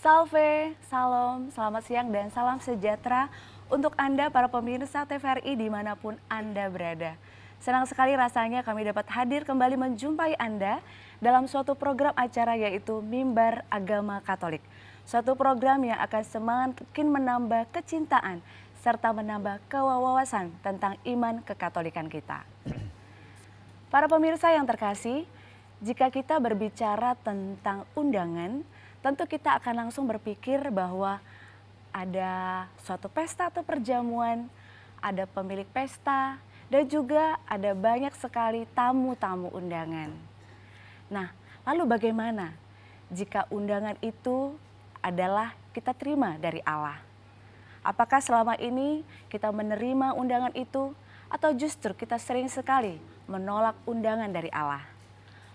Salve, salam, selamat siang dan salam sejahtera untuk Anda para pemirsa TVRI dimanapun Anda berada. Senang sekali rasanya kami dapat hadir kembali menjumpai Anda dalam suatu program acara yaitu Mimbar Agama Katolik. Suatu program yang akan semakin menambah kecintaan serta menambah kewawasan tentang iman kekatolikan kita. Para pemirsa yang terkasih, jika kita berbicara tentang undangan, tentu kita akan langsung berpikir bahwa ada suatu pesta atau perjamuan, ada pemilik pesta, dan juga ada banyak sekali tamu-tamu undangan. Nah, lalu bagaimana jika undangan itu adalah kita terima dari Allah? Apakah selama ini kita menerima undangan itu atau justru kita sering sekali menolak undangan dari Allah?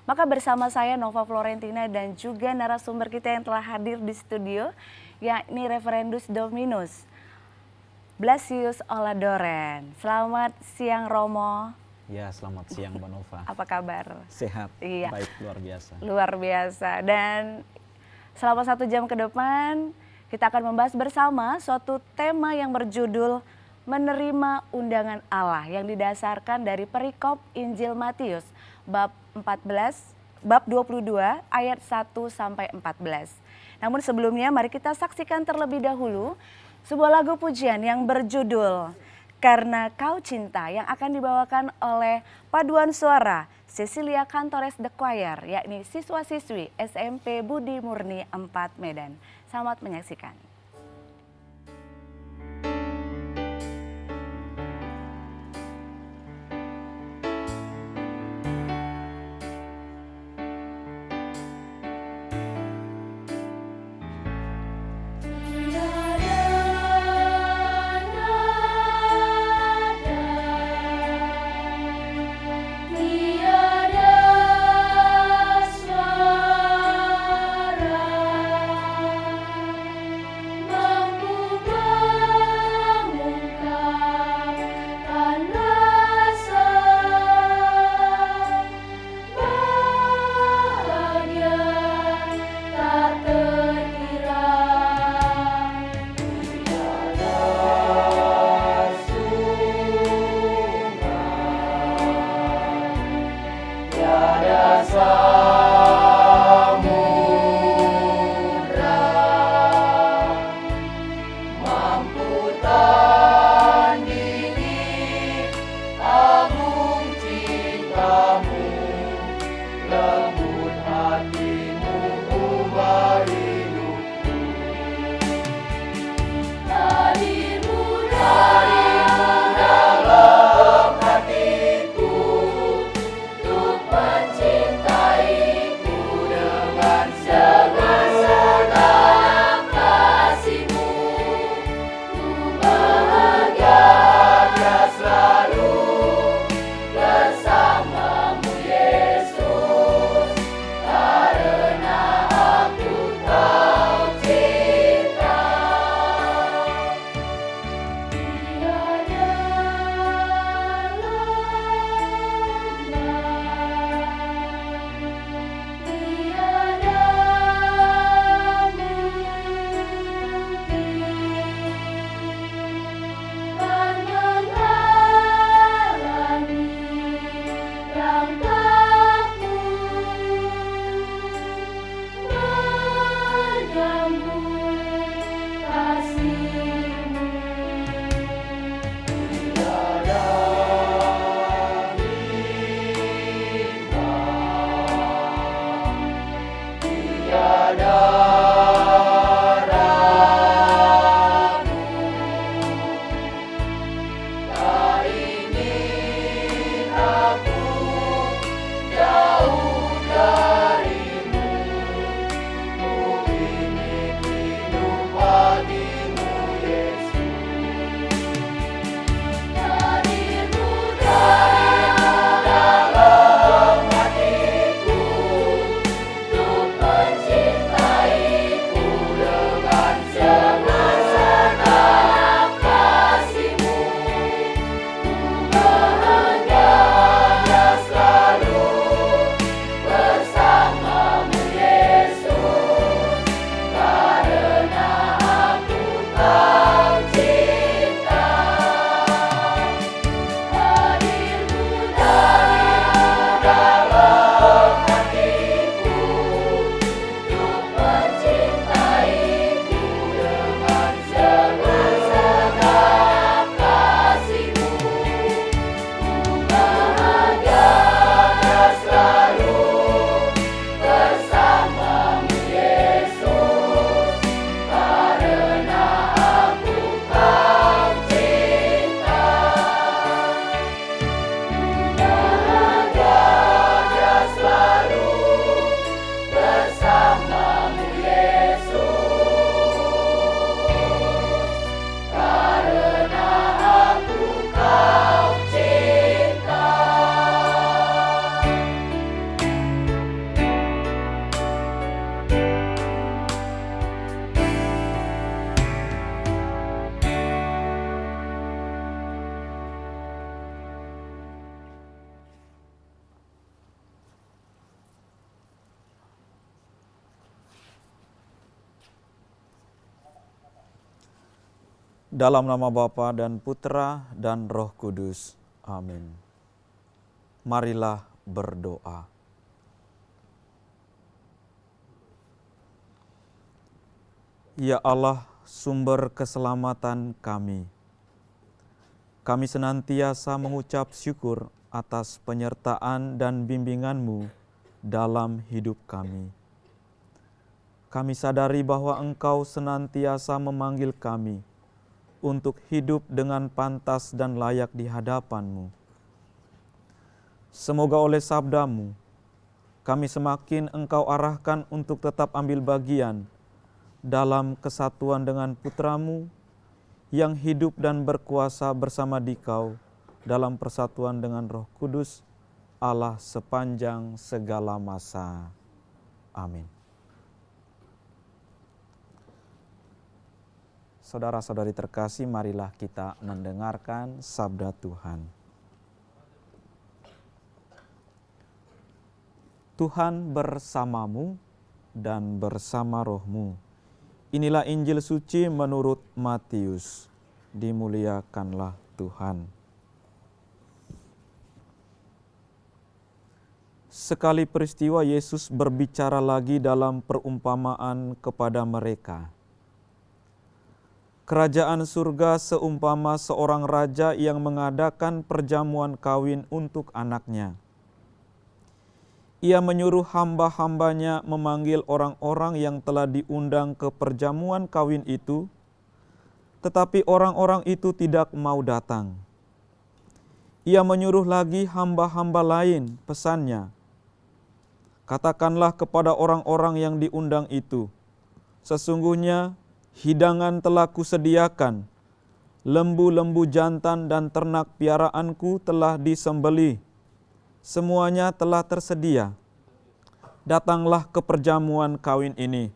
Maka bersama saya Nova Florentina dan juga narasumber kita yang telah hadir di studio, yakni Reverendus Dominus Blasius Oladoren. Selamat siang Romo. Ya, selamat siang Mbak Nova. Apa kabar? Sehat, Iya. baik, luar biasa. Luar biasa. Dan selama 1 jam ke depan kita akan membahas bersama suatu tema yang berjudul Menerima Undangan Allah yang didasarkan dari perikop Injil Matius bab 22 ayat 1 sampai 14. Namun sebelumnya mari kita saksikan terlebih dahulu sebuah lagu pujian yang berjudul Karena Kau Cinta yang akan dibawakan oleh paduan suara Cecilia Cantores The Choir, yakni siswa-siswi SMP Budi Murni 4 Medan. Selamat menyaksikan. Dalam nama Bapa dan Putra dan Roh Kudus. Amin. Marilah berdoa. Ya Allah, sumber keselamatan kami. Kami senantiasa mengucap syukur atas penyertaan dan bimbingan-Mu dalam hidup kami. Kami sadari bahwa Engkau senantiasa memanggil kami untuk hidup dengan pantas dan layak di hadapan-Mu. Semoga oleh sabda-Mu, kami semakin Engkau arahkan untuk tetap ambil bagian dalam kesatuan dengan Putra-Mu yang hidup dan berkuasa bersama Dikau dalam persatuan dengan Roh Kudus, Allah sepanjang segala masa. Amin. Saudara-saudari terkasih, marilah kita mendengarkan sabda Tuhan. Tuhan bersamamu dan bersama rohmu. Inilah Injil suci menurut Matius. Dimuliakanlah Tuhan. Sekali peristiwa Yesus berbicara lagi dalam perumpamaan kepada mereka. Kerajaan surga seumpama seorang raja yang mengadakan perjamuan kawin untuk anaknya. Ia menyuruh hamba-hambanya memanggil orang-orang yang telah diundang ke perjamuan kawin itu, tetapi orang-orang itu tidak mau datang. Ia menyuruh lagi hamba-hamba lain, pesannya, katakanlah kepada orang-orang yang diundang itu, sesungguhnya hidangan telah kusediakan, lembu-lembu jantan dan ternak piaraanku telah disembelih, semuanya telah tersedia. Datanglah ke perjamuan kawin ini.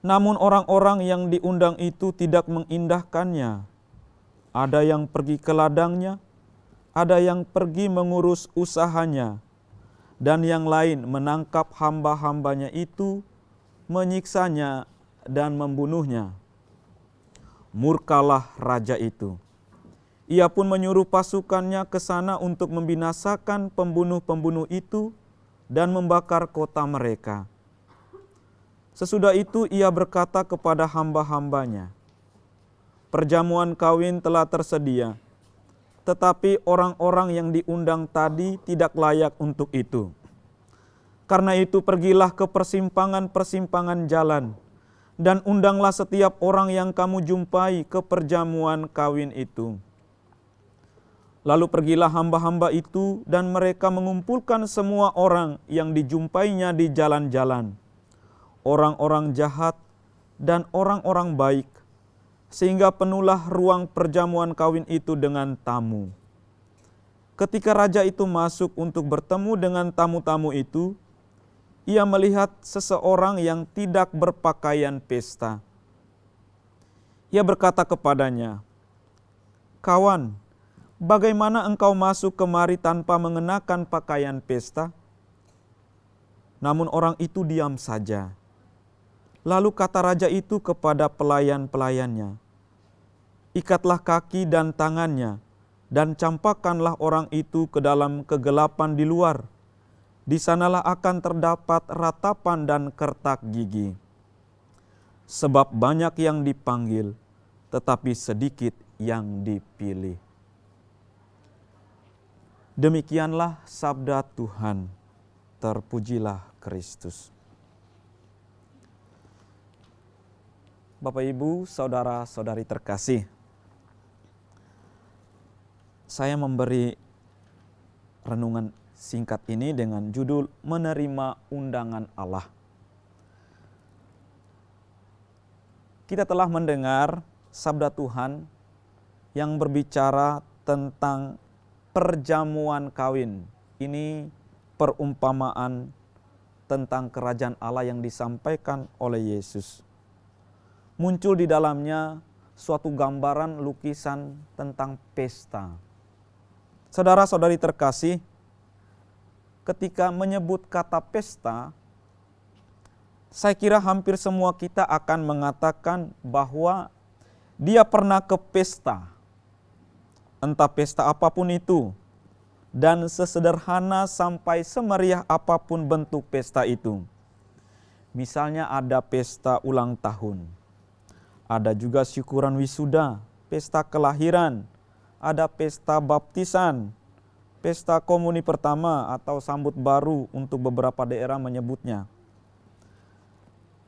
Namun orang-orang yang diundang itu tidak mengindahkannya. Ada yang pergi ke ladangnya, ada yang pergi mengurus usahanya, dan yang lain menangkap hamba-hambanya itu, menyiksanya dan membunuhnya. Murkalah raja itu. Ia pun menyuruh pasukannya ke sana untuk membinasakan pembunuh-pembunuh itu dan membakar kota mereka. Sesudah itu ia berkata kepada hamba-hambanya, perjamuan kawin telah tersedia, tetapi orang-orang yang diundang tadi tidak layak untuk itu. Karena itu pergilah ke persimpangan-persimpangan jalan, dan undanglah setiap orang yang kamu jumpai ke perjamuan kawin itu. Lalu pergilah hamba-hamba itu dan mereka mengumpulkan semua orang yang dijumpainya di jalan-jalan, orang-orang jahat dan orang-orang baik, sehingga penuhlah ruang perjamuan kawin itu dengan tamu. Ketika raja itu masuk untuk bertemu dengan tamu-tamu itu, ia melihat seseorang yang tidak berpakaian pesta. Ia berkata kepadanya, "Kawan, bagaimana engkau masuk kemari tanpa mengenakan pakaian pesta?" Namun orang itu diam saja. Lalu kata raja itu kepada pelayan-pelayannya, "Ikatlah kaki dan tangannya, dan campakkanlah orang itu ke dalam kegelapan di luar. Di sanalah akan terdapat ratapan dan kertak gigi. Sebab banyak yang dipanggil, tetapi sedikit yang dipilih." Demikianlah sabda Tuhan. Terpujilah Kristus. Bapak, Ibu, saudara-saudari terkasih, saya memberi renungan singkat ini dengan judul Menerima Undangan Allah. Kita telah mendengar sabda Tuhan yang berbicara tentang perjamuan kawin. Ini perumpamaan tentang kerajaan Allah yang disampaikan oleh Yesus. Muncul di dalamnya suatu gambaran lukisan tentang pesta. Saudara-saudari terkasih, ketika menyebut kata pesta, saya kira hampir semua kita akan mengatakan bahwa dia pernah ke pesta, entah pesta apapun itu, dan sesederhana sampai semeriah apapun bentuk pesta itu. Misalnya ada pesta ulang tahun, ada juga syukuran wisuda, pesta kelahiran, ada pesta baptisan, pesta komuni pertama atau sambut baru untuk beberapa daerah menyebutnya.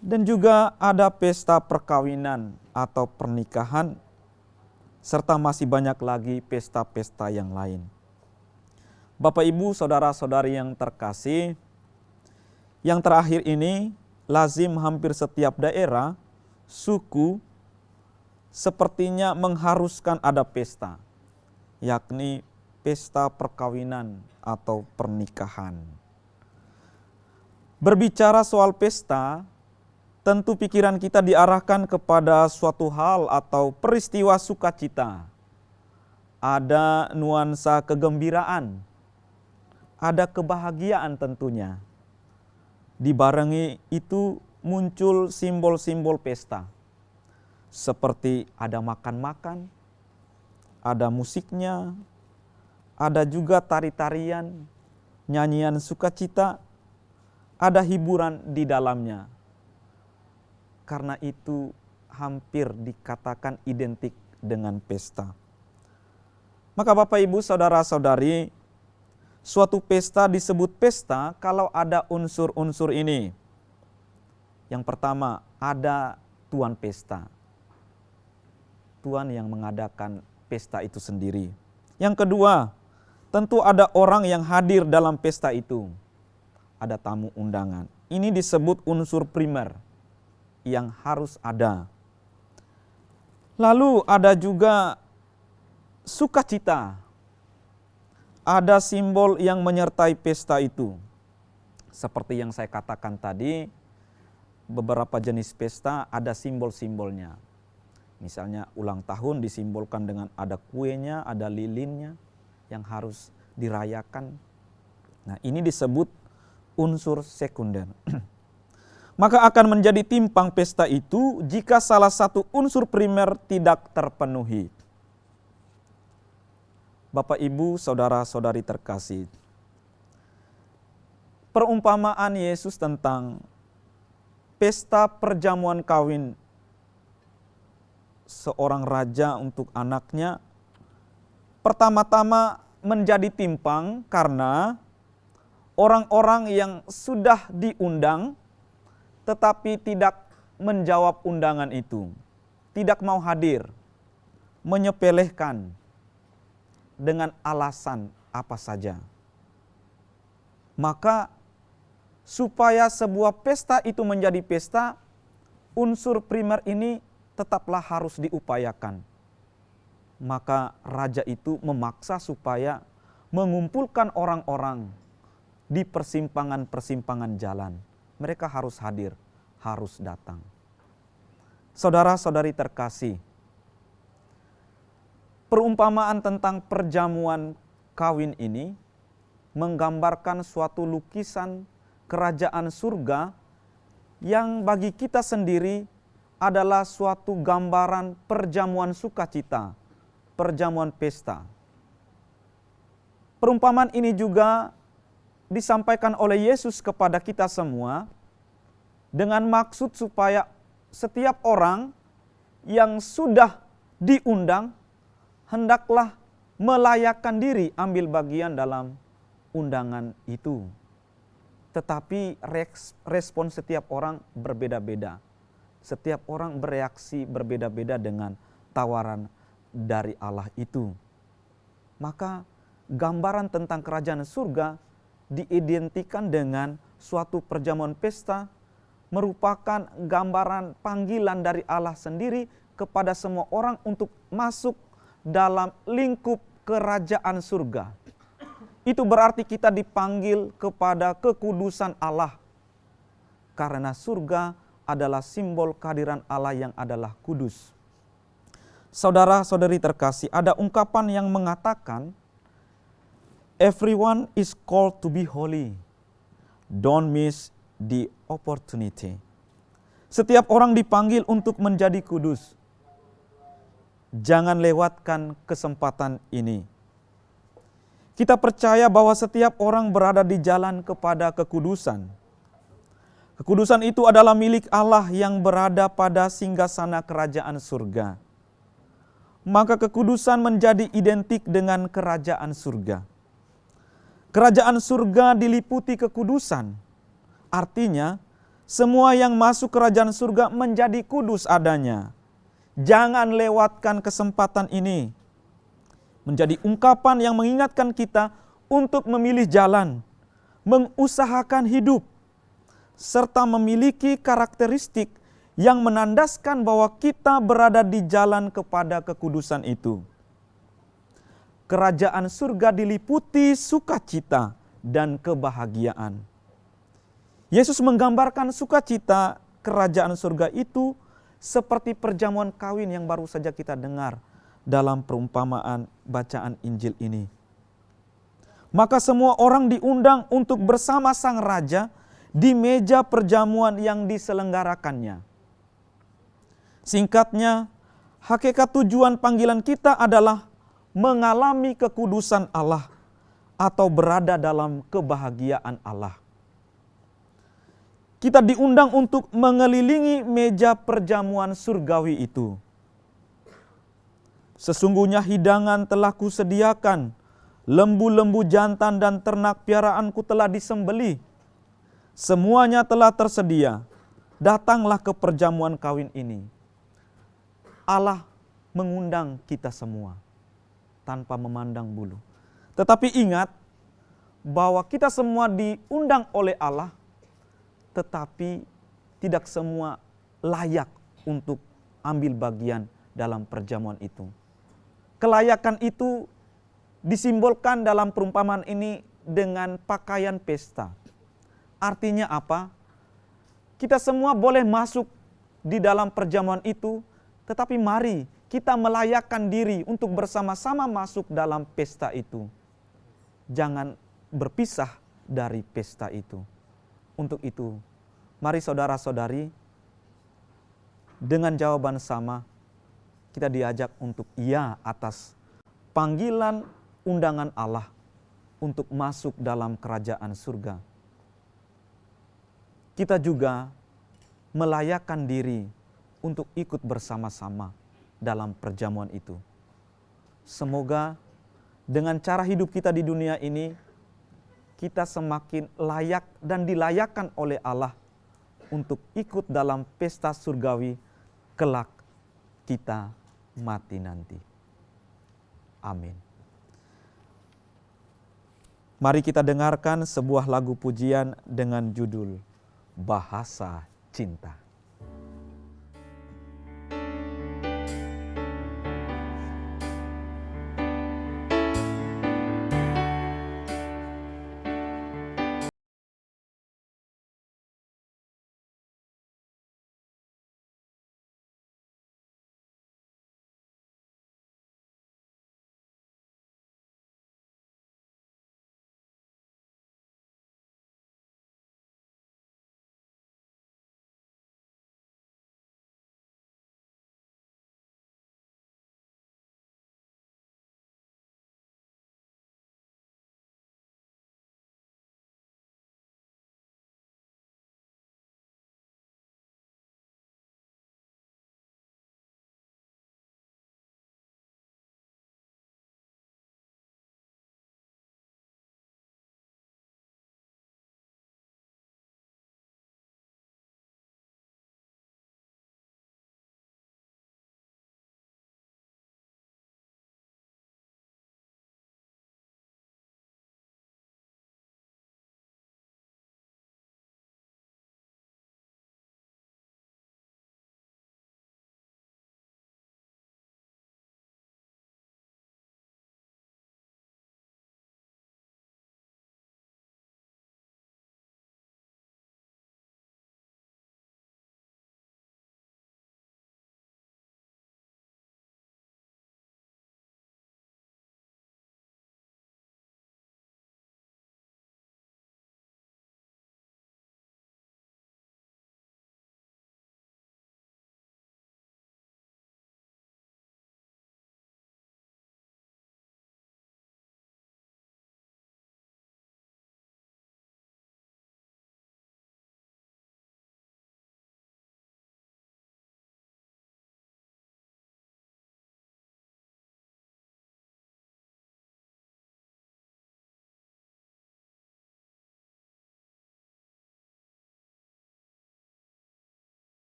Dan juga ada pesta perkawinan atau pernikahan, serta masih banyak lagi pesta-pesta yang lain. Bapak, Ibu, saudara-saudari yang terkasih, yang terakhir ini lazim hampir setiap daerah, suku, sepertinya mengharuskan ada pesta, yakni pesta perkawinan atau pernikahan. Berbicara soal pesta, tentu pikiran kita diarahkan kepada suatu hal atau peristiwa sukacita. Ada nuansa kegembiraan, ada kebahagiaan tentunya. Dibarengi itu muncul simbol-simbol pesta. Seperti ada makan-makan, ada musiknya, ada juga tari-tarian, nyanyian sukacita, ada hiburan di dalamnya. Karena itu hampir dikatakan identik dengan pesta. Maka Bapak, Ibu, saudara-saudari, suatu pesta disebut pesta kalau ada unsur-unsur ini. Yang pertama, ada tuan pesta. Tuan yang mengadakan pesta itu sendiri. Yang kedua, tentu ada orang yang hadir dalam pesta itu. Ada tamu undangan. Ini disebut unsur primer yang harus ada. Lalu ada juga sukacita. Ada simbol yang menyertai pesta itu. Seperti yang saya katakan tadi, beberapa jenis pesta ada simbol-simbolnya. Misalnya ulang tahun disimbolkan dengan ada kuenya, ada lilinnya yang harus dirayakan. Nah, ini disebut unsur sekunder. Maka akan menjadi timpang pesta itu jika salah satu unsur primer tidak terpenuhi. Bapak, Ibu, saudara-saudari terkasih, perumpamaan Yesus tentang pesta perjamuan kawin seorang raja untuk anaknya pertama-tama menjadi timpang karena orang-orang yang sudah diundang tetapi tidak menjawab undangan itu, tidak mau hadir, menyepelekan dengan alasan apa saja. Maka supaya sebuah pesta itu menjadi pesta, unsur primer ini tetaplah harus diupayakan. Maka raja itu memaksa supaya mengumpulkan orang-orang di persimpangan-persimpangan jalan. Mereka harus hadir, harus datang. Saudara-saudari terkasih, perumpamaan tentang perjamuan kawin ini menggambarkan suatu lukisan kerajaan surga yang bagi kita sendiri adalah suatu gambaran perjamuan sukacita, perjamuan pesta. Perumpamaan ini juga disampaikan oleh Yesus kepada kita semua dengan maksud supaya setiap orang yang sudah diundang hendaklah melayakkan diri ambil bagian dalam undangan itu. Tetapi respon setiap orang berbeda-beda. Setiap orang bereaksi berbeda-beda dengan tawaran dari Allah itu. Maka gambaran tentang kerajaan surga diidentikan dengan suatu perjamuan pesta, merupakan gambaran panggilan dari Allah sendiri kepada semua orang untuk masuk dalam lingkup kerajaan surga. Itu berarti kita dipanggil kepada kekudusan Allah. Karena surga adalah simbol kehadiran Allah yang adalah kudus. Saudara-saudari terkasih, ada ungkapan yang mengatakan, everyone is called to be holy. Don't miss the opportunity. Setiap orang dipanggil untuk menjadi kudus. Jangan lewatkan kesempatan ini. Kita percaya bahwa setiap orang berada di jalan kepada kekudusan. Kekudusan itu adalah milik Allah yang berada pada singgasana kerajaan surga. Maka kekudusan menjadi identik dengan kerajaan surga. Kerajaan surga diliputi kekudusan. Artinya, semua yang masuk kerajaan surga menjadi kudus adanya. Jangan lewatkan kesempatan ini. Menjadi ungkapan yang mengingatkan kita untuk memilih jalan, mengusahakan hidup, serta memiliki karakteristik yang menandaskan bahwa kita berada di jalan kepada kekudusan itu. Kerajaan surga diliputi sukacita dan kebahagiaan. Yesus menggambarkan sukacita kerajaan surga itu seperti perjamuan kawin yang baru saja kita dengar dalam perumpamaan bacaan Injil ini. Maka semua orang diundang untuk bersama sang raja di meja perjamuan yang diselenggarakannya. Singkatnya, hakikat tujuan panggilan kita adalah mengalami kekudusan Allah atau berada dalam kebahagiaan Allah. Kita diundang untuk mengelilingi meja perjamuan surgawi itu. Sesungguhnya hidangan telah kusediakan, lembu-lembu jantan dan ternak piaraanku telah disembelih. Semuanya telah tersedia, datanglah ke perjamuan kawin ini. Allah mengundang kita semua tanpa memandang bulu. Tetapi ingat bahwa kita semua diundang oleh Allah, tetapi tidak semua layak untuk ambil bagian dalam perjamuan itu. Kelayakan itu disimbolkan dalam perumpamaan ini dengan pakaian pesta. Artinya apa? Kita semua boleh masuk di dalam perjamuan itu, tetapi mari kita melayakkan diri untuk bersama-sama masuk dalam pesta itu. Jangan berpisah dari pesta itu. Untuk itu, mari saudara-saudari, dengan jawaban sama, kita diajak untuk iya atas panggilan undangan Allah untuk masuk dalam kerajaan surga. Kita juga melayakkan diri untuk ikut bersama-sama dalam perjamuan itu. Semoga dengan cara hidup kita di dunia ini, kita semakin layak dan dilayakkan oleh Allah untuk ikut dalam pesta surgawi kelak kita mati nanti. Amin. Mari kita dengarkan sebuah lagu pujian dengan judul Bahasa Cinta.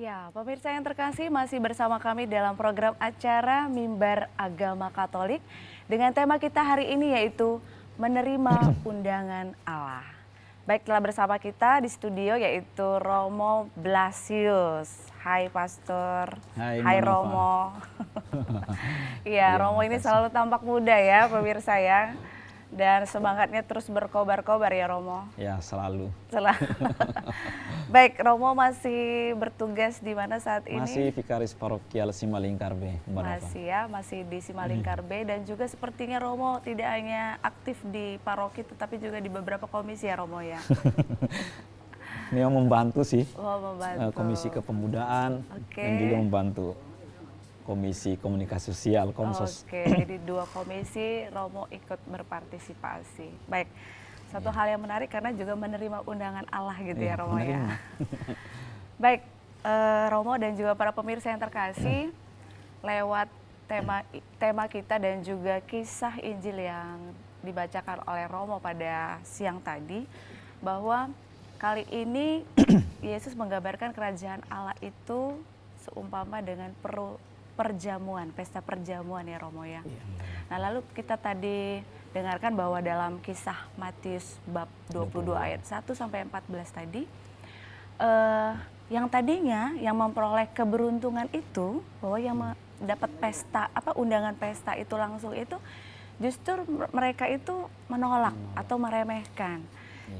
Ya, pemirsa yang terkasih, masih bersama kami dalam program acara Mimbar Agama Katolik dengan tema kita hari ini yaitu menerima undangan Allah. Baik, telah bersama kita di studio yaitu Romo Blasius. Hai Pastor. Hai, Hai Mbak Nova. Romo. Iya, Iya, Romo ini makasih. selalu tampak muda ya pemirsa ya. Dan semangatnya terus berkobar-kobar ya Romo. Ya, selalu. Baik, Romo masih bertugas di mana saat ini? Masih Vikaris Parokial Simalingkar B, Mbak Nova. Masih ya, masih di Simalingkar B, dan juga sepertinya Romo tidak hanya aktif di paroki tetapi juga di beberapa komisi ya Romo ya. Ini yang membantu sih, Oh, membantu. Komisi Kepemudaan, Oke. dan juga membantu Komisi Komunikasi Sosial, Komsos. Oke, jadi 2 komisi Romo ikut berpartisipasi. Baik, satu hal yang menarik karena juga menerima undangan Allah gitu ya Iya, Romo ya. menerima. Baik, Romo dan juga para pemirsa yang terkasih, lewat tema kita dan juga kisah Injil yang dibacakan oleh Romo pada siang tadi, bahwa kali ini Yesus menggambarkan kerajaan Allah itu seumpama dengan perjamuan, pesta perjamuan ya Romo ya. Iya. Nah, lalu kita tadi dengarkan bahwa dalam kisah Matius bab 22 ayat 1 sampai 14 tadi, yang tadinya yang memperoleh keberuntungan itu, bahwa yang mendapat pesta, undangan pesta itu langsung itu, justru mereka itu menolak atau meremehkan.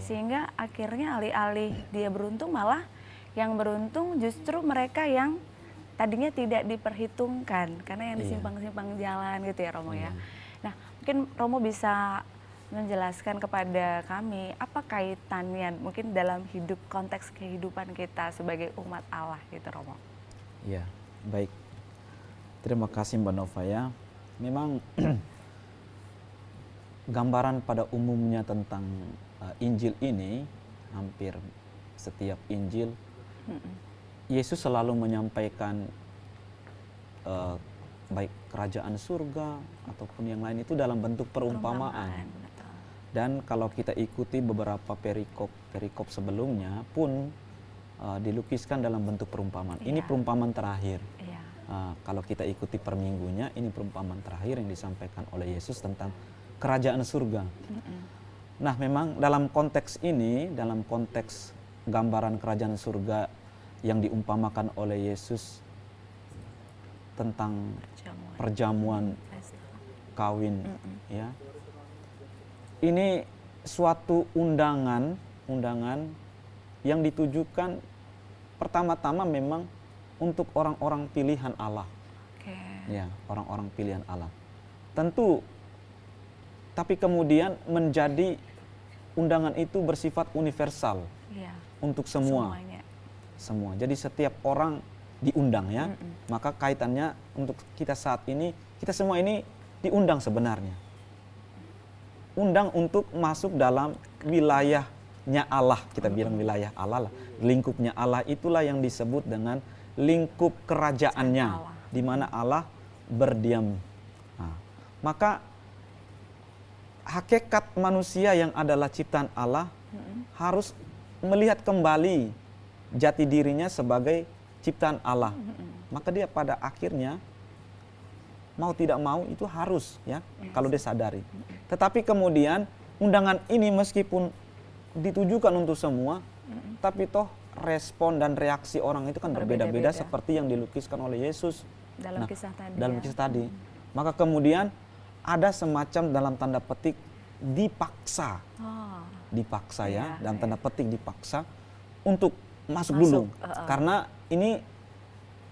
Sehingga akhirnya alih-alih dia beruntung, malah yang beruntung justru mereka yang tadinya tidak diperhitungkan karena yang disimpang-simpang jalan gitu ya Romo ya. Nah, mungkin Romo bisa menjelaskan kepada kami apa kaitannya mungkin dalam konteks kehidupan kita sebagai umat Allah gitu Romo. Ya, baik. Terima kasih Mbak Nova ya. Memang gambaran pada umumnya tentang Injil ini, hampir setiap Injil, Yesus selalu menyampaikan baik kerajaan surga ataupun yang lain itu dalam bentuk perumpamaan. Betul. Dan kalau kita ikuti beberapa perikop sebelumnya pun dilukiskan dalam bentuk perumpamaan. Ini Iya. perumpamaan terakhir. Iya. Kalau kita ikuti per minggunya, ini perumpamaan terakhir yang disampaikan oleh Yesus tentang kerajaan surga. Nah, memang dalam konteks ini, dalam konteks gambaran kerajaan surga yang diumpamakan oleh Yesus tentang perjamuan Pesta. kawin, ya. Ini suatu undangan yang ditujukan pertama-tama memang untuk orang-orang pilihan Allah. Oke. Ya, orang-orang pilihan Allah. Tentu, tapi kemudian menjadi undangan itu bersifat universal Iya. untuk semua. Semuanya. Semua. Jadi setiap orang diundang ya. Maka kaitannya untuk kita saat ini, kita semua ini diundang sebenarnya. Undang untuk masuk dalam wilayahnya Allah. Kita bilang wilayah Allah lah. Lingkupnya Allah itulah yang disebut dengan lingkup kerajaannya, di mana Allah berdiam. Nah, maka hakikat manusia yang adalah ciptaan Allah harus melihat kembali jati dirinya sebagai ciptaan Allah. Maka dia pada akhirnya mau tidak mau itu harus ya, kalau dia sadari. Tetapi kemudian undangan ini meskipun ditujukan untuk semua, tapi toh respon dan reaksi orang itu kan berbeda-beda seperti yang dilukiskan oleh Yesus Dalam kisah tadi. dalam ya. kisah tadi. Maka kemudian ada semacam dalam tanda petik dipaksa. Oh. Dipaksa Iya, ya, dalam tanda iya. petik dipaksa untuk masuk dulu. Karena ini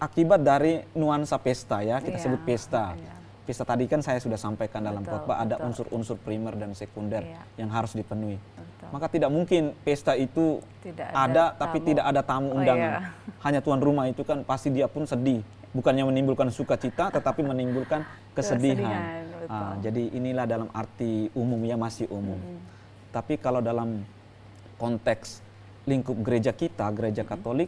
akibat dari nuansa pesta ya, kita Iya, sebut pesta. iya. Pesta tadi kan saya sudah sampaikan dalam Betul, khotbah ada betul. unsur-unsur primer dan sekunder Iya. yang harus dipenuhi. Betul. Maka tidak mungkin pesta itu Tidak ada tapi tamu. tidak ada tamu Oh, undangan. iya. Hanya tuan rumah itu kan pasti dia pun sedih. Bukannya menimbulkan sukacita tetapi menimbulkan kesedihan. Kesedihan, betul. Jadi inilah dalam arti umum ya, masih umum. Tapi kalau dalam konteks lingkup gereja kita, gereja Katolik,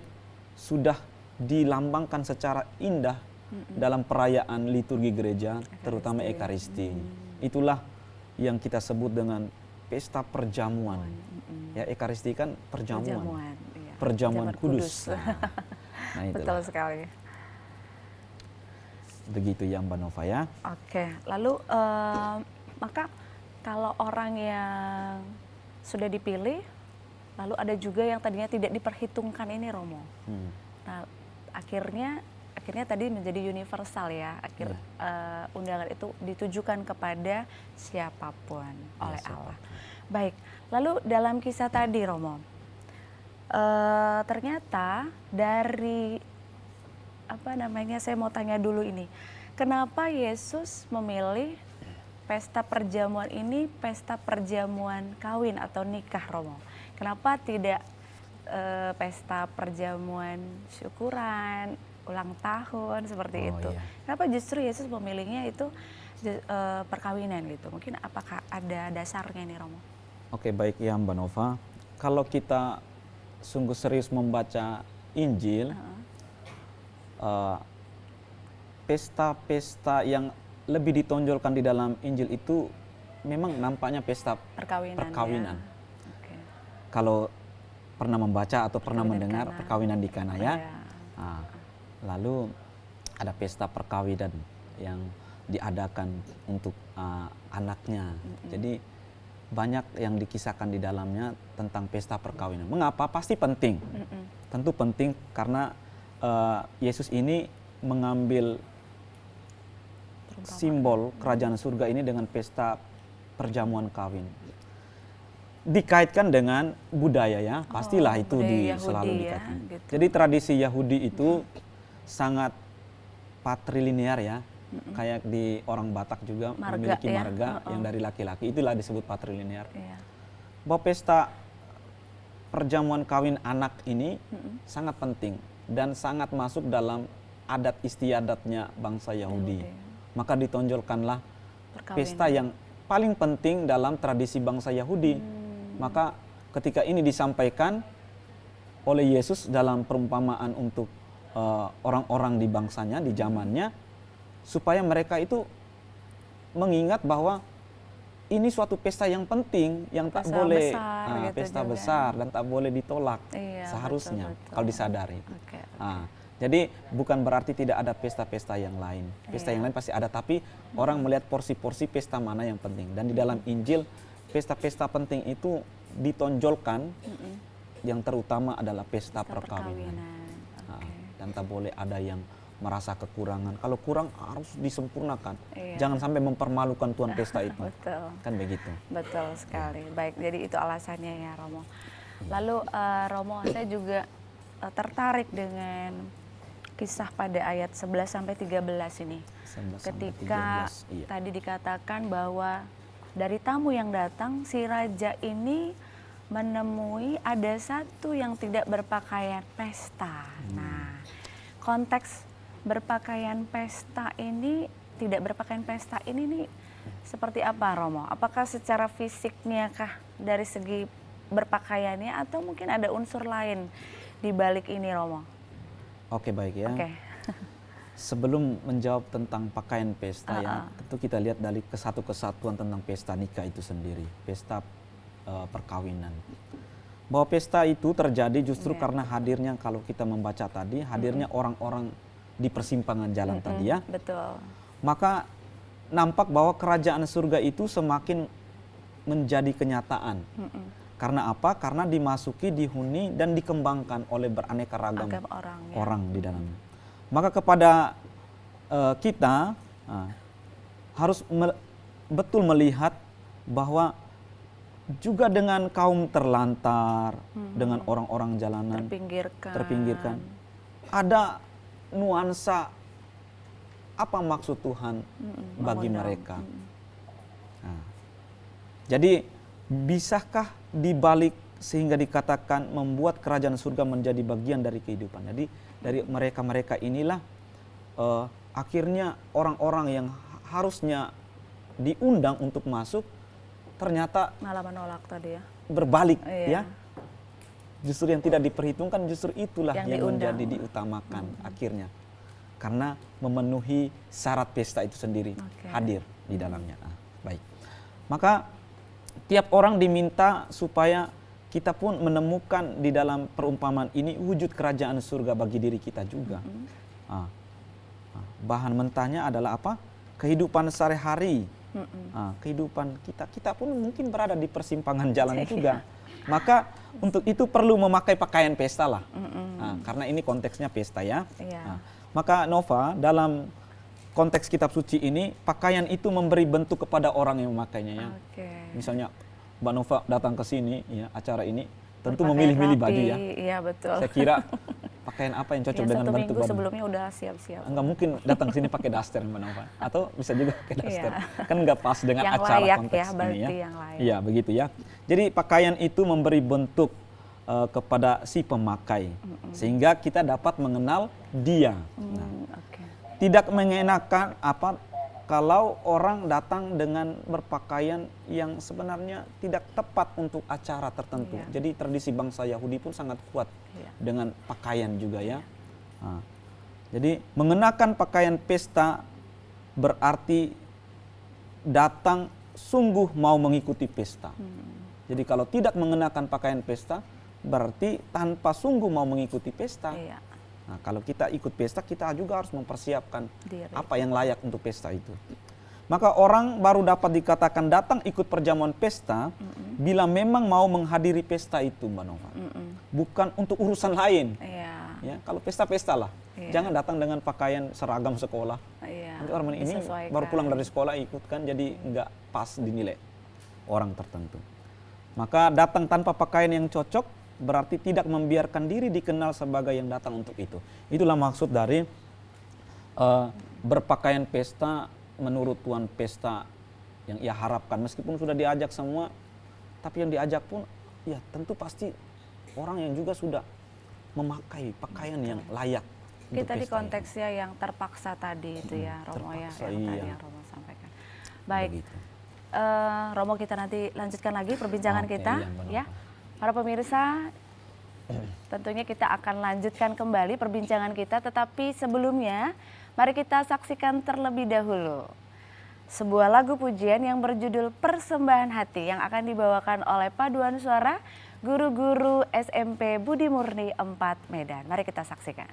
sudah dilambangkan secara indah dalam perayaan liturgi gereja, terutama Ekaristi. Itulah yang kita sebut dengan pesta perjamuan. Ya, Ekaristi kan perjamuan. Iya. Perjamuan kudus. kudus. Nah, Nah, itulah. Betul sekali. Begitu ya Mbak Nova ya. Oke, lalu maka kalau orang yang sudah dipilih, lalu ada juga yang tadinya tidak diperhitungkan ini Romo. Nah, akhirnya tadi menjadi universal ya. Undangan itu ditujukan kepada siapapun oleh Allah. Baik, lalu dalam kisah tadi Romo, ternyata dari saya mau tanya dulu ini, kenapa Yesus memilih pesta perjamuan ini pesta perjamuan kawin atau nikah Romo? Kenapa tidak pesta perjamuan syukuran, ulang tahun seperti itu? Iya. Kenapa justru Yesus memilihnya itu perkawinan gitu? Mungkin apakah ada dasarnya nih Romo? Oke, baik ya Mbak Nova. Kalau kita sungguh serius membaca Injil, pesta-pesta yang lebih ditonjolkan di dalam Injil itu memang nampaknya pesta perkawinan. Ya. Oke. Kalau pernah membaca atau pernah Perkawinan mendengar Kana. perkawinan di Kana ya. Iya. Nah, lalu ada pesta perkawinan yang diadakan untuk anaknya. Jadi banyak yang dikisahkan di dalamnya tentang pesta perkawinan. Mengapa? Pasti penting. Tentu penting karena Yesus ini mengambil simbol kerajaan surga ini dengan pesta perjamuan kawin. Dikaitkan dengan budaya ya, pastilah itu budaya selalu Yahudi ya, dikaitkan. gitu. Jadi tradisi Yahudi itu sangat patrilinear ya, kayak di orang Batak juga Marga memiliki ya, marga yang dari laki-laki, itulah disebut patrilinear. Iya. Bahwa pesta perjamuan kawin anak ini sangat penting dan sangat masuk dalam adat istiadatnya bangsa Yahudi. Maka ditonjolkanlah Perkawinan. pesta yang paling penting dalam tradisi bangsa Yahudi. Maka ketika ini disampaikan oleh Yesus dalam perumpamaan untuk orang-orang di bangsanya, di zamannya, supaya mereka itu mengingat bahwa ini suatu pesta yang penting, yang tak Pesta boleh besar gitu pesta juga. besar dan tak boleh ditolak Iya, seharusnya betul. kalau disadari. Oke. Jadi bukan berarti tidak ada pesta-pesta yang lain. Pesta yang lain pasti ada, tapi orang melihat porsi-porsi pesta mana yang penting. Dan di dalam Injil pesta-pesta penting itu ditonjolkan. Yang terutama adalah pesta perkawinan. Oke. Dan tak boleh ada yang merasa kekurangan. Kalau kurang harus disempurnakan. Iya. Jangan sampai mempermalukan tuan pesta itu. Betul. Kan begitu. Betul sekali. Baik, jadi itu alasannya ya Romo. Lalu Romo, saya juga tertarik dengan kisah pada ayat 11 sampai 13 ini. 11 sampai Ketika 13, iya. tadi dikatakan bahwa dari tamu yang datang, si raja ini menemui ada satu yang tidak berpakaian pesta. Nah, konteks berpakaian pesta ini, tidak berpakaian pesta ini nih seperti apa Romo? Apakah secara fisiknya kah dari segi berpakaiannya atau mungkin ada unsur lain di balik ini Romo? Oke, baik ya. Oke. Sebelum menjawab tentang pakaian pesta ya, tentu kita lihat dari kesatuan tentang pesta nikah itu sendiri, pesta perkawinan. Bahwa pesta itu terjadi justru karena hadirnya, kalau kita membaca tadi, hadirnya orang-orang di persimpangan jalan tadi ya. Betul. Maka nampak bahwa kerajaan surga itu semakin menjadi kenyataan. Karena apa? Karena dimasuki, dihuni, dan dikembangkan oleh beraneka ragam orang di dalamnya. Maka kepada kita harus betul melihat bahwa juga dengan kaum terlantar, dengan orang-orang jalanan terpinggirkan, ada nuansa apa maksud Tuhan bagi mereka. Nah, jadi bisakah dibalik sehingga dikatakan membuat kerajaan surga menjadi bagian dari kehidupan. Jadi dari mereka-mereka inilah akhirnya orang-orang yang harusnya diundang untuk masuk ternyata malah menolak tadi ya. Berbalik Iya. ya. Justru yang tidak diperhitungkan justru itulah yang menjadi diutamakan akhirnya. Karena memenuhi syarat pesta itu sendiri hadir di dalamnya. Baik. Maka tiap orang diminta supaya kita pun menemukan di dalam perumpamaan ini wujud kerajaan surga bagi diri kita juga. Bahan mentahnya adalah apa? Kehidupan sehari-hari. Kehidupan kita pun mungkin berada di persimpangan jalan juga. Maka untuk itu perlu memakai pakaian pesta lah. Karena ini konteksnya pesta ya. Maka Nova, dalam konteks kitab suci ini, pakaian itu memberi bentuk kepada orang yang memakainya ya. Misalnya Mbak Nova datang ke sini ya, acara ini tentu memilih-milih baju ya. Iya, betul. Saya kira pakaian apa yang cocok dengan bentuk Satu minggu badan. sebelumnya udah siap-siap. Enggak mungkin datang ke sini pakai daster Mbak Nova, atau bisa juga pakai daster. Kan enggak pas dengan yang acara layak konteks ya, ini berarti ya. yang layak. Iya, begitu ya. Jadi pakaian itu memberi bentuk kepada si pemakai sehingga kita dapat mengenal dia. Tidak mengenakan apa kalau orang datang dengan berpakaian yang sebenarnya tidak tepat untuk acara tertentu. Jadi tradisi bangsa Yahudi pun sangat kuat dengan pakaian juga ya. Jadi mengenakan pakaian pesta berarti datang sungguh mau mengikuti pesta. Jadi kalau tidak mengenakan pakaian pesta berarti tanpa sungguh mau mengikuti pesta. Nah, kalau kita ikut pesta, kita juga harus mempersiapkan apa yang layak untuk pesta itu. Maka orang baru dapat dikatakan datang ikut perjamuan pesta bila memang mau menghadiri pesta itu, Mbak Nova. Bukan untuk urusan lain. Ya, kalau pesta-pesta lah. Jangan datang dengan pakaian seragam sekolah. Nanti orang ini baru pulang dari sekolah ikut kan, jadi nggak pas dinilai orang tertentu. Maka datang tanpa pakaian yang cocok berarti tidak membiarkan diri dikenal sebagai yang datang untuk itu. Itulah maksud dari berpakaian pesta menurut tuan pesta yang ia harapkan. Meskipun sudah diajak semua, tapi yang diajak pun ya tentu pasti orang yang juga sudah memakai pakaian yang layak. Kita di konteksnya yang terpaksa tadi itu ya, Romo terpaksa, ya, yang tadi yang Romo sampaikan. Baik, Romo kita nanti lanjutkan lagi perbincangan kita ya. Para pemirsa, tentunya kita akan lanjutkan kembali perbincangan kita, tetapi sebelumnya mari kita saksikan terlebih dahulu sebuah lagu pujian yang berjudul Persembahan Hati yang akan dibawakan oleh paduan suara guru-guru SMP Budi Murni 4 Medan. Mari kita saksikan.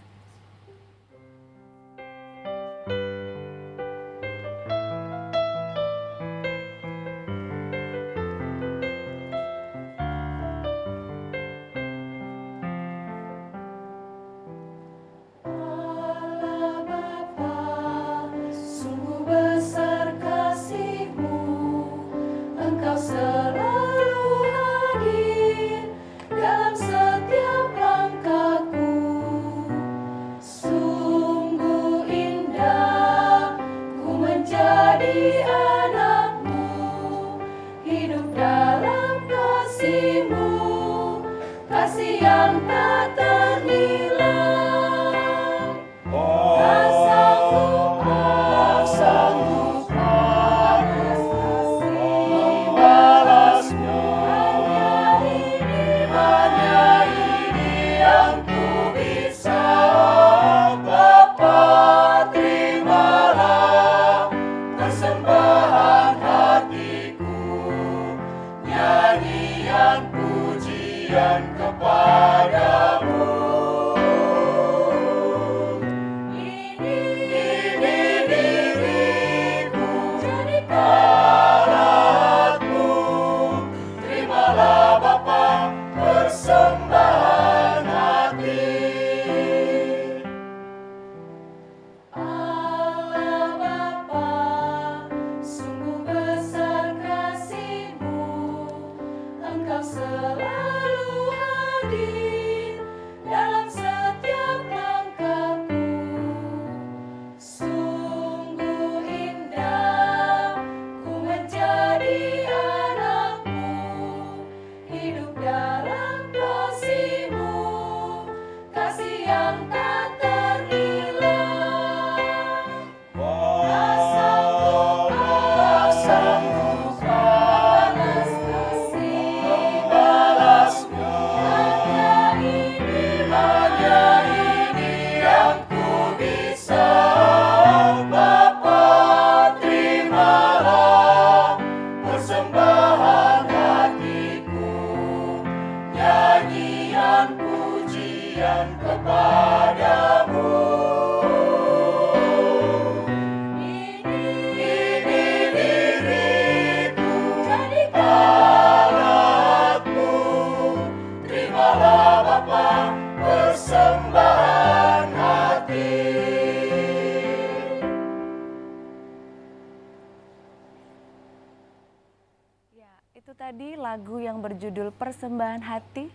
Itu tadi lagu yang berjudul Persembahan Hati.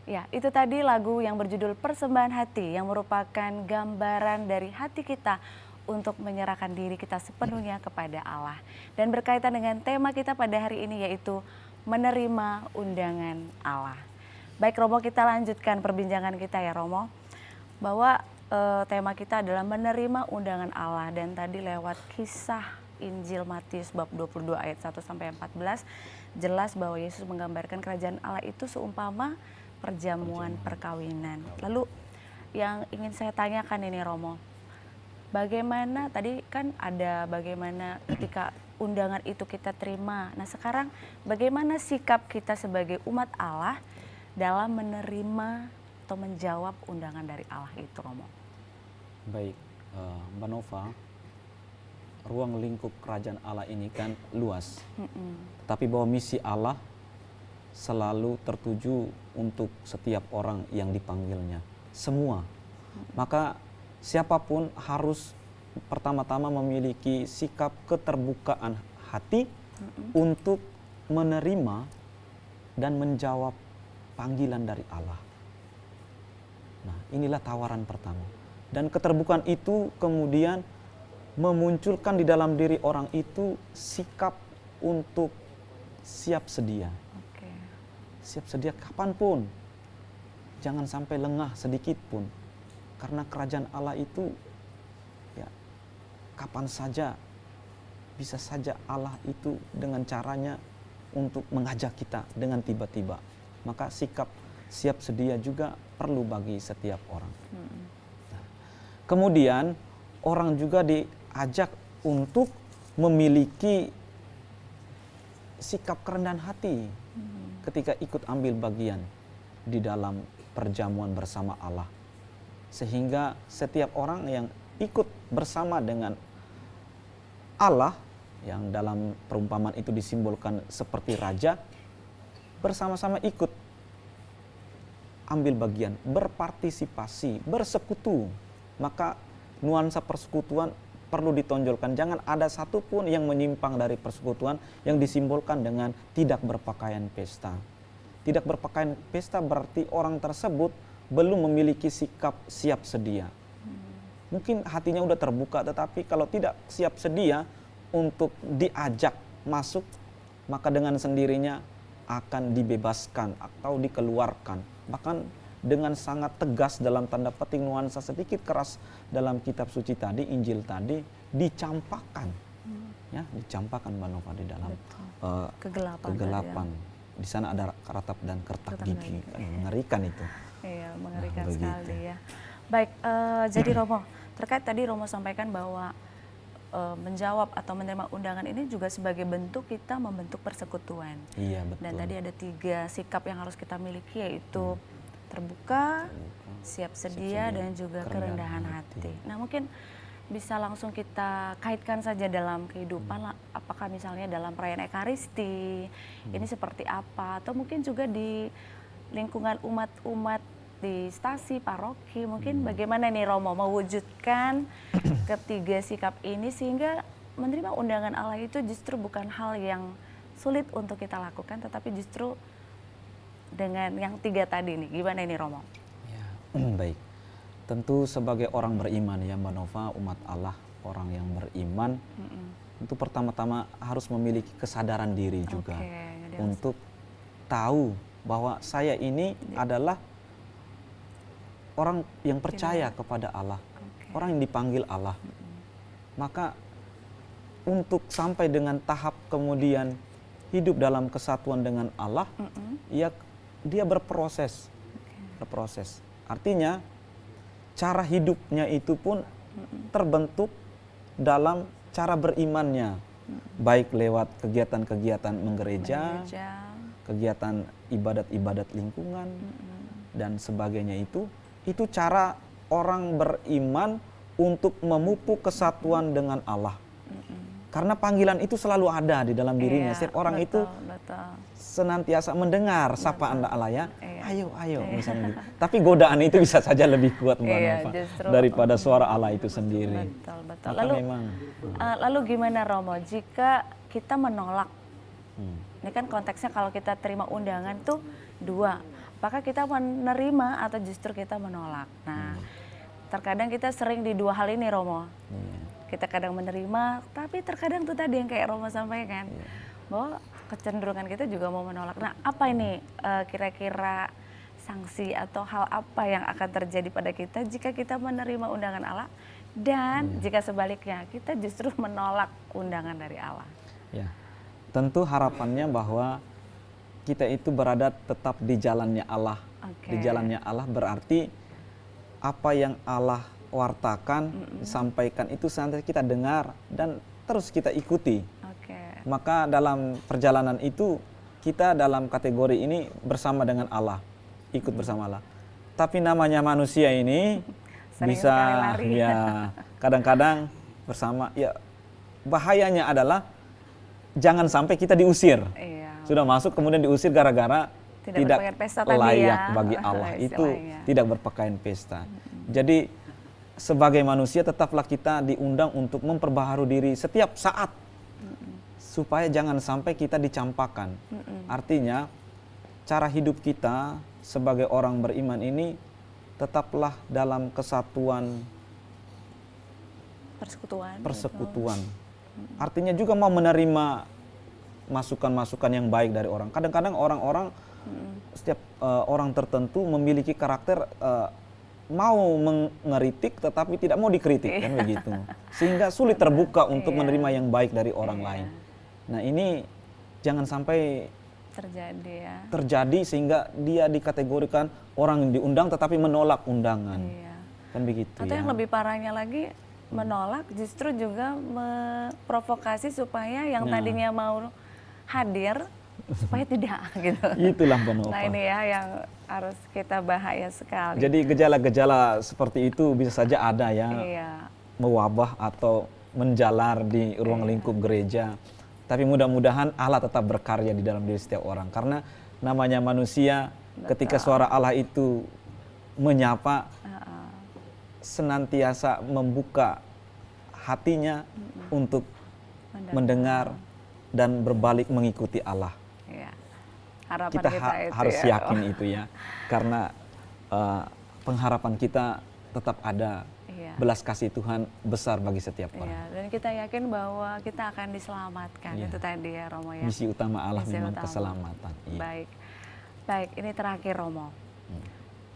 Ya, itu tadi lagu yang berjudul Persembahan Hati yang merupakan gambaran dari hati kita untuk menyerahkan diri kita sepenuhnya kepada Allah. Dan berkaitan dengan tema kita pada hari ini yaitu menerima undangan Allah. Baik Romo, kita lanjutkan perbincangan kita ya Romo. Bahwa tema kita adalah menerima undangan Allah, dan tadi lewat kisah Injil Matius bab 22 ayat 1 sampai 14 jelas bahwa Yesus menggambarkan kerajaan Allah itu seumpama perjamuan perkawinan. Lalu yang ingin saya tanyakan ini Romo, bagaimana tadi kan ada bagaimana ketika undangan itu kita terima. Nah sekarang bagaimana sikap kita sebagai umat Allah dalam menerima atau menjawab undangan dari Allah itu Romo? Baik, Mbak Nova, ruang lingkup kerajaan Allah ini kan luas. Tapi bahwa misi Allah selalu tertuju untuk setiap orang yang dipanggilnya. Semua. Maka siapapun harus pertama-tama memiliki sikap keterbukaan hati untuk menerima dan menjawab panggilan dari Allah. Nah, inilah tawaran pertama. Dan keterbukaan itu kemudian memunculkan di dalam diri orang itu sikap untuk siap sedia. Siap sedia kapanpun. Jangan sampai lengah sedikit pun. Karena kerajaan Allah itu ya kapan saja, bisa saja Allah itu dengan caranya untuk mengajak kita dengan tiba-tiba. Maka sikap siap sedia juga perlu bagi setiap orang. Nah, kemudian orang juga diajak untuk memiliki sikap kerendahan hati ketika ikut ambil bagian di dalam perjamuan bersama Allah. Sehingga setiap orang yang ikut bersama dengan Allah, yang dalam perumpamaan itu disimbolkan seperti raja, bersama-sama ikut ambil bagian, berpartisipasi, bersekutu. Maka nuansa persekutuan perlu ditonjolkan. Jangan ada satupun yang menyimpang dari persekutuan yang disimbolkan dengan tidak berpakaian pesta. Tidak berpakaian pesta berarti orang tersebut belum memiliki sikap siap sedia. Mungkin hatinya udah terbuka, tetapi kalau tidak siap sedia untuk diajak masuk, maka dengan sendirinya akan dibebaskan atau dikeluarkan. Bahkan dengan sangat tegas dalam tanda petik nuansa sedikit keras dalam kitab suci tadi, Injil tadi, dicampakkan. Ya, dicampakkan Mbak Nova di dalam kegelapan. Di sana ada ratap dan kertak gigi. Mengerikan itu. Iya, mengerikan sekali ya. Baik, jadi Romo, terkait tadi Romo sampaikan bahwa menjawab atau menerima undangan ini juga sebagai bentuk kita membentuk persekutuan. Iya, betul. Dan tadi ada 3 sikap yang harus kita miliki, yaitu terbuka, siap sedia, dan juga kerendahan hati. Nah mungkin bisa langsung kita kaitkan saja dalam kehidupan, apakah misalnya dalam perayaan Ekaristi, ini seperti apa, atau mungkin juga di lingkungan umat-umat di stasi, paroki, mungkin bagaimana nih Romo mewujudkan ketiga sikap ini sehingga menerima undangan Allah itu justru bukan hal yang sulit untuk kita lakukan, tetapi justru dengan yang 3 tadi nih, gimana ini Romo? Ya, baik. Tentu sebagai orang beriman ya Mbak Nova, umat Allah, orang yang beriman, tentu pertama-tama harus memiliki kesadaran diri juga untuk tahu bahwa saya ini adalah orang yang percaya kepada Allah, orang yang dipanggil Allah. Maka untuk sampai dengan tahap kemudian hidup dalam kesatuan dengan Allah, ya dia berproses. Berproses. Artinya cara hidupnya itu pun terbentuk dalam cara berimannya. Baik lewat kegiatan-kegiatan menggereja, kegiatan ibadat-ibadat lingkungan, dan sebagainya itu cara orang beriman untuk memupuk kesatuan dengan Allah. Karena panggilan itu selalu ada di dalam dirinya. Setiap orang itu senantiasa mendengar sapaan Allah ya. Ayo, ayo misalnya gitu. Tapi godaan itu bisa saja lebih kuat Mbak Nova daripada suara Allah itu sendiri. Betul. Lalu gimana Romo, jika kita menolak. Ini kan konteksnya kalau kita terima undangan tuh dua, apakah kita menerima atau justru kita menolak. Nah, terkadang kita sering di dua hal ini, Romo. Kita kadang menerima, tapi terkadang tuh tadi yang kayak Romo sampaikan, bahwa kecenderungan kita juga mau menolak. Nah, apa ini kira-kira sanksi atau hal apa yang akan terjadi pada kita jika kita menerima undangan Allah dan jika sebaliknya kita justru menolak undangan dari Allah? Ya, tentu harapannya bahwa kita itu berada tetap di jalannya Allah. Di jalannya Allah berarti apa yang Allah wartakan, sampaikan itu santai kita dengar dan terus kita ikuti. Maka dalam perjalanan itu kita dalam kategori ini bersama dengan Allah, ikut bersama Allah. Tapi namanya manusia ini Sering bisa lari. ya kadang-kadang bersama, ya bahayanya adalah jangan sampai kita diusir. Sudah masuk kemudian diusir gara-gara tidak layak bagi Allah, itu tidak berpakaian pesta. Jadi sebagai manusia tetaplah kita diundang untuk memperbaharui diri setiap saat supaya jangan sampai kita dicampakkan. Artinya cara hidup kita sebagai orang beriman ini tetaplah dalam kesatuan persekutuan. Artinya juga mau menerima masukan-masukan yang baik dari orang. Kadang-kadang orang-orang setiap orang tertentu memiliki karakter mau mengeritik tetapi tidak mau dikritik, kan begitu. Sehingga sulit terbuka untuk menerima yang baik dari orang lain. Nah, ini jangan sampai terjadi sehingga dia dikategorikan orang yang diundang tetapi menolak undangan. Kan begitu. Atau yang lebih parahnya lagi, menolak justru juga memprovokasi supaya yang tadinya mau hadir supaya tidak gitu. Itulah Mbak. Nah, ini ya yang harus kita bahaya sekali. Jadi gejala-gejala seperti itu bisa saja ada ya, mewabah atau menjalar di ruang lingkup gereja. Tapi mudah-mudahan Allah tetap berkarya di dalam diri setiap orang. Karena namanya manusia, ketika suara Allah itu menyapa, senantiasa membuka hatinya untuk mendengar dan berbalik mengikuti Allah. Harapan Kita itu harus ya. yakin itu ya. Karena pengharapan kita tetap ada. Belas kasih Tuhan besar bagi setiap orang. Dan kita yakin bahwa kita akan diselamatkan. Itu tadi ya, Romo ya. Misi utama Allah memang keselamatan. Baik, ini terakhir, Romo.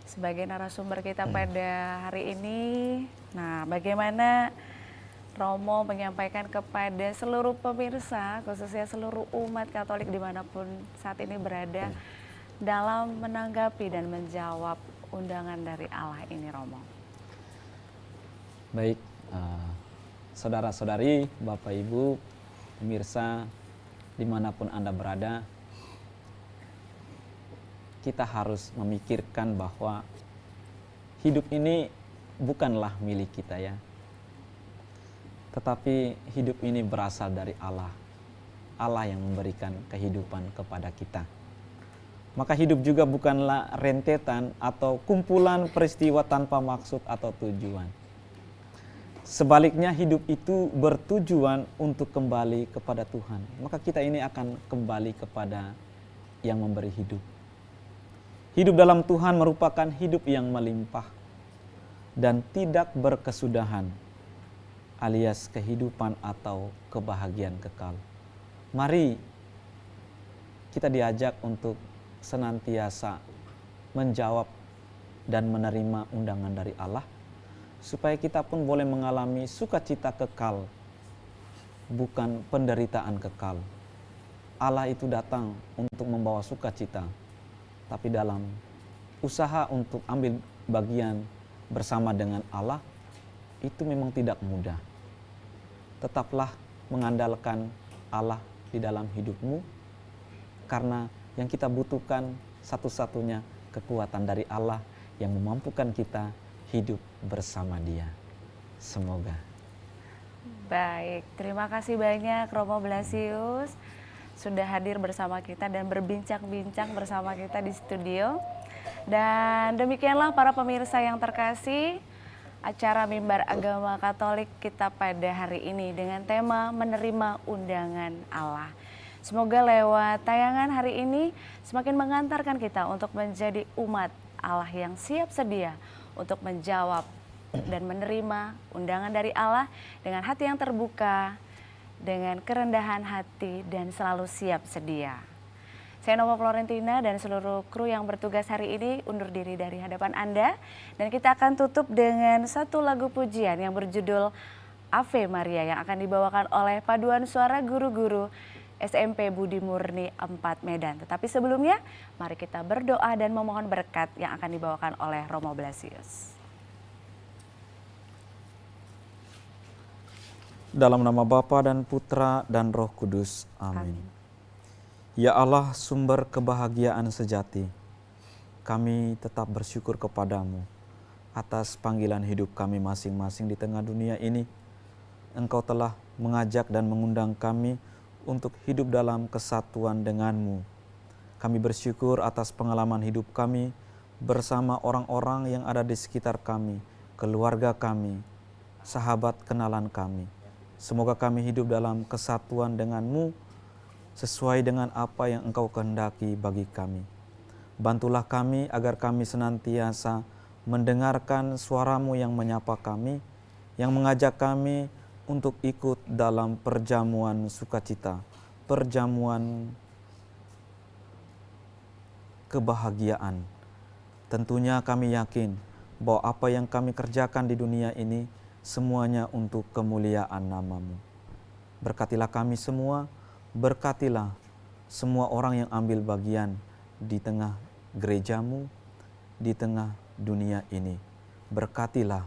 Sebagai narasumber kita pada hari ini, nah bagaimana Romo menyampaikan kepada seluruh pemirsa, khususnya seluruh umat Katolik dimanapun saat ini berada, dalam menanggapi dan menjawab undangan dari Allah ini, Romo? Baik, saudara-saudari, Bapak Ibu, pemirsa dimanapun Anda berada, kita harus memikirkan bahwa hidup ini bukanlah milik kita ya. Tetapi hidup ini berasal dari Allah. Allah yang memberikan kehidupan kepada kita. Maka hidup juga bukanlah rentetan atau kumpulan peristiwa tanpa maksud atau tujuan. Sebaliknya hidup itu bertujuan untuk kembali kepada Tuhan. Maka kita ini akan kembali kepada yang memberi hidup. Hidup dalam Tuhan merupakan hidup yang melimpah dan tidak berkesudahan, alias kehidupan atau kebahagiaan kekal. Mari kita diajak untuk senantiasa menjawab dan menerima undangan dari Allah, supaya kita pun boleh mengalami sukacita kekal, bukan penderitaan kekal. Allah itu datang untuk membawa sukacita, tapi dalam usaha untuk ambil bagian bersama dengan Allah, itu memang tidak mudah. Tetaplah mengandalkan Allah di dalam hidupmu, karena yang kita butuhkan satu-satunya kekuatan dari Allah yang memampukan kita hidup bersama Dia. Semoga. Baik, terima kasih banyak Romo Blasius sudah hadir bersama kita dan berbincang-bincang bersama kita di studio. Dan demikianlah para pemirsa yang terkasih, acara Mimbar Agama Katolik kita pada hari ini dengan tema menerima undangan Allah. Semoga lewat tayangan hari ini semakin mengantarkan kita untuk menjadi umat Allah yang siap sedia untuk menjawab dan menerima undangan dari Allah dengan hati yang terbuka, dengan kerendahan hati dan selalu siap sedia. Saya Nova Florentina dan seluruh kru yang bertugas hari ini undur diri dari hadapan Anda. Dan kita akan tutup dengan satu lagu pujian yang berjudul Ave Maria yang akan dibawakan oleh paduan suara guru-guru SMP Budi Murni 4 Medan. Tetapi sebelumnya mari kita berdoa dan memohon berkat yang akan dibawakan oleh Romo Blasius. Dalam nama Bapa dan Putra dan Roh Kudus. Amin. Ya Allah, sumber kebahagiaan sejati, kami tetap bersyukur kepadamu atas panggilan hidup kami masing-masing di tengah dunia ini. Engkau telah mengajak dan mengundang kami untuk hidup dalam kesatuan denganmu. Kami bersyukur atas pengalaman hidup kami bersama orang-orang yang ada di sekitar kami, keluarga kami, sahabat kenalan kami. Semoga kami hidup dalam kesatuan denganmu, sesuai dengan apa yang Engkau kehendaki bagi kami. Bantulah kami agar kami senantiasa mendengarkan suara-Mu yang menyapa kami, yang mengajak kami untuk ikut dalam perjamuan sukacita, perjamuan kebahagiaan. Tentunya kami yakin bahwa apa yang kami kerjakan di dunia ini semuanya untuk kemuliaan nama-Mu. Berkatilah kami semua, berkatilah semua orang yang ambil bagian di tengah gereja-Mu, di tengah dunia ini. Berkatilah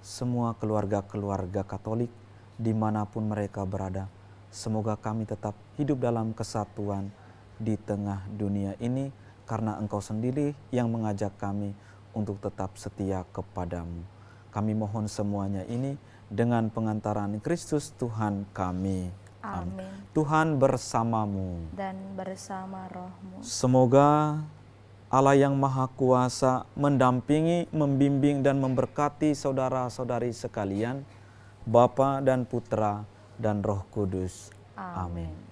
semua keluarga-keluarga Katolik dimanapun mereka berada. Semoga kami tetap hidup dalam kesatuan di tengah dunia ini karena Engkau sendiri yang mengajak kami untuk tetap setia kepadamu. Kami mohon semuanya ini dengan pengantaran Kristus Tuhan kami. Amin. Tuhan bersamamu. Dan bersama rohmu. Semoga Allah yang Maha Kuasa mendampingi, membimbing dan memberkati saudara-saudari sekalian, Bapa dan Putra dan Roh Kudus. Amin.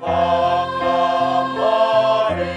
Tampaklah Maria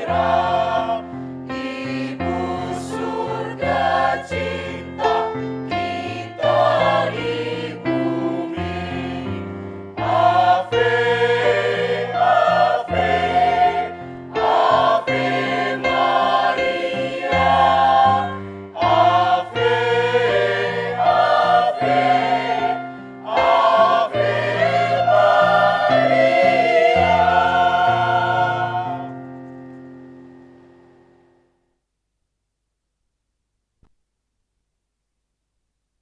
gembira.